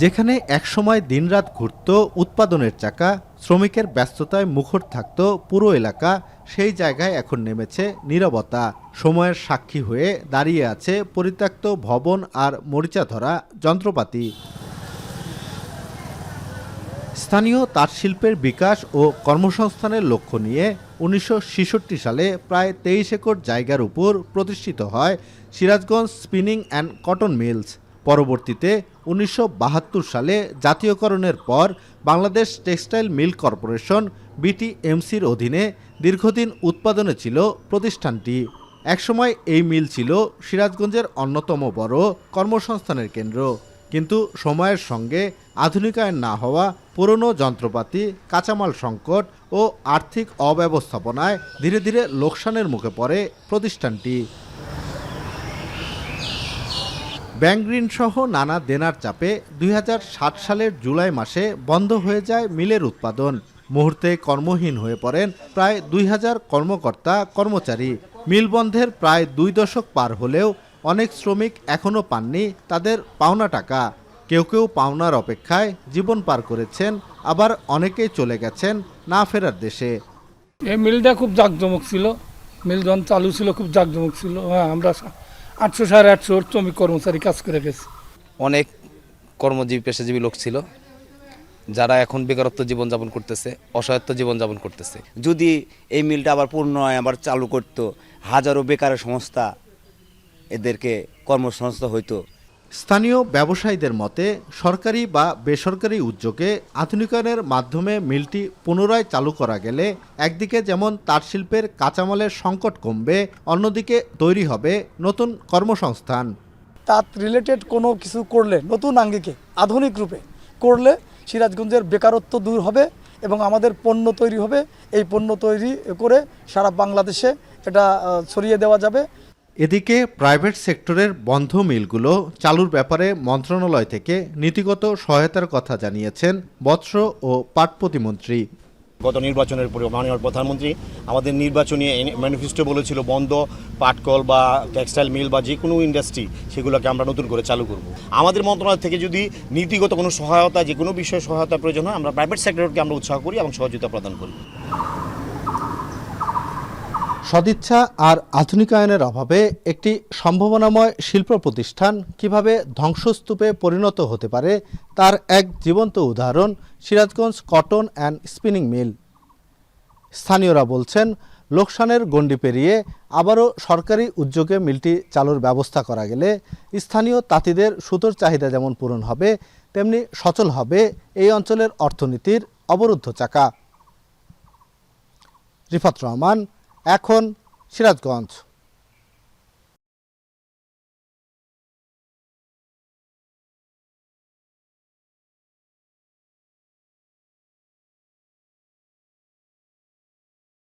যেখানে একসময় দিনরাত ঘুরত উৎপাদনের চাকা, শ্রমিকের ব্যস্ততায় মুখর থাকত পুরো এলাকা, সেই জায়গায় এখন নেমেছে নীরবতা। সময়ের সাক্ষী হয়ে দাঁড়িয়ে আছে পরিত্যক্ত ভবন আর মরিচা ধরা যন্ত্রপাতি। স্থানীয় তাঁতশিল্পের বিকাশ ও কর্মসংস্থানের লক্ষ্য নিয়ে ১৯৬৬ সালে প্রায় ২৩ একর জায়গার উপর প্রতিষ্ঠিত হয় Sirajganj spinning and cotton mills. পরবর্তীতে ১৯৭২ সালে জাতীয়করণের পর বাংলাদেশ টেক্সটাইল মিল কর্পোরেশন বিটিএমসির অধীনে দীর্ঘদিন উৎপাদনে ছিল প্রতিষ্ঠানটি। একসময় এই মিল ছিল সিরাজগঞ্জের অন্যতম বড় কর্মসংস্থানের কেন্দ্র। কিন্তু সময়ের সঙ্গে আধুনিকায়ন না হওয়া, পুরনো যন্ত্রপাতি, কাঁচামাল সংকট ও আর্থিক অব্যবস্থাপনায় ধীরে ধীরে লোকসানের মুখে পড়ে প্রতিষ্ঠানটি। ব্যাংক ঋণ সহ নানা দেনার চাপে ২০০৭ সালের জুলাই মাসে বন্ধ হয়ে যায় মিলের উৎপাদন। মুহূর্তে কর্মহীন হয়ে পড়েন প্রায় ২০০০ কর্মকর্তা কর্মচারী। মিল বন্ধের প্রায় ২ দশক পার হলেও অনেক শ্রমিক এখনও পাননি তাদের পাওনা টাকা। কেউ কেউ পাওনার অপেক্ষায় জীবন পার করেছেন, আবার অনেকেই চলে গেছেন না ফেরার দেশে। এই মিলটা খুব জাঁকজমক ছিল। মিল যখন চালু ছিল খুব জাঁকজমক ছিল। হ্যাঁ, আমরা ৮০০ ৮৫০ শ্রমিক কর্মচারী কাজ করে গেছি। অনেক কর্মজীবী পেশাজীবী লোক ছিল যারা এখন বেকারত্ব জীবনযাপন করতেছে, অসহায়ত্ব জীবনযাপন করতেছে। যদি এই মিলটা আবার পুনরায় আবার চালু করত, হাজারো বেকার সংস্থা এদেরকে কর্মসংস্থান হইতো। স্থানীয় ব্যবসায়ীদের মতে সরকারি বা বেসরকারি উদ্যোগে আধুনিকায়নের মাধ্যমে মিলটি পুনরায় চালু করা গেলে একদিকে যেমন তাঁতশিল্পের কাঁচামালের সংকট কমবে, অন্যদিকে তৈরি হবে নতুন কর্মসংস্থান। তাঁত রিলেটেড কোনো কিছু করলে, নতুন আঙ্গিকে আধুনিক রূপে করলে সিরাজগঞ্জের বেকারত্ব দূর হবে এবং আমাদের পণ্য তৈরি হবে। এই পণ্য তৈরি করে সারা বাংলাদেশে এটা ছড়িয়ে দেওয়া যাবে। এদিকে প্রাইভেট সেক্টরের বন্ধ মিলগুলো চালুর ব্যাপারে মন্ত্রণালয় থেকে নীতিগত সহায়তার কথা জানিয়েছেন বস্ত্র ও পাট প্রতিমন্ত্রী। গত নির্বাচনের পরে মাননীয় প্রধানমন্ত্রী আমাদের নির্বাচনী ম্যানিফেস্টো বলেছিল বন্ধ পাটকল বা টেক্সটাইল মিল বা যে কোনো ইন্ডাস্ট্রি সেগুলোকে আমরা নতুন করে চালু করব। আমাদের মন্ত্রণালয় থেকে যদি নীতিগত কোনো সহায়তা, যে কোনো বিষয়ে সহায়তা প্রয়োজন হয়, আমরা প্রাইভেট সেক্টরকে আমরা উৎসাহ করি এবং সহযোগিতা প্রদান করি। সদিচ্ছা আর আধুনিকায়নের অভাবে একটি সম্ভাবনাময় শিল্প প্রতিষ্ঠান কিভাবে ধ্বংসস্তূপে পরিণত হতে পারে তার এক জীবন্ত উদাহরণ Sirajganj cotton and spinning mill. স্থানীয়রা বলছেন, লোকসানের গণ্ডি পেরিয়ে আবারও সরকারি উদ্যোগে মিলটি চালুর ব্যবস্থা করা গেলে স্থানীয় তাঁতিদের সুতোর চাহিদা যেমন পূরণ হবে, তেমনি সচল হবে এই অঞ্চলের অর্থনীতির অবরুদ্ধ চাকা। রিফাত রহমান, এখন সিরাজগঞ্জ।